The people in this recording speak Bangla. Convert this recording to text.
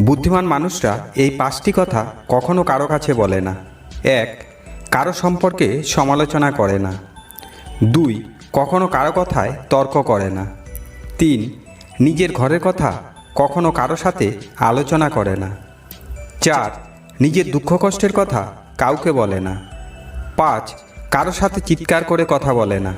বুদ্ধিমান মানুষরা এই 5টি কথা কখনো কারো কাছে বলে না। 1. কারো সম্পর্কে সমালোচনা করে না। 2. কখনো কারো কথায় তর্ক করে না। 3. নিজের ঘরের কথা কখনো কারো সাথে আলোচনা করে না। 4. নিজের দুঃখ কষ্টের কথা কাউকে বলে না। 5. কারো সাথে চিৎকার করে কথা বলে না।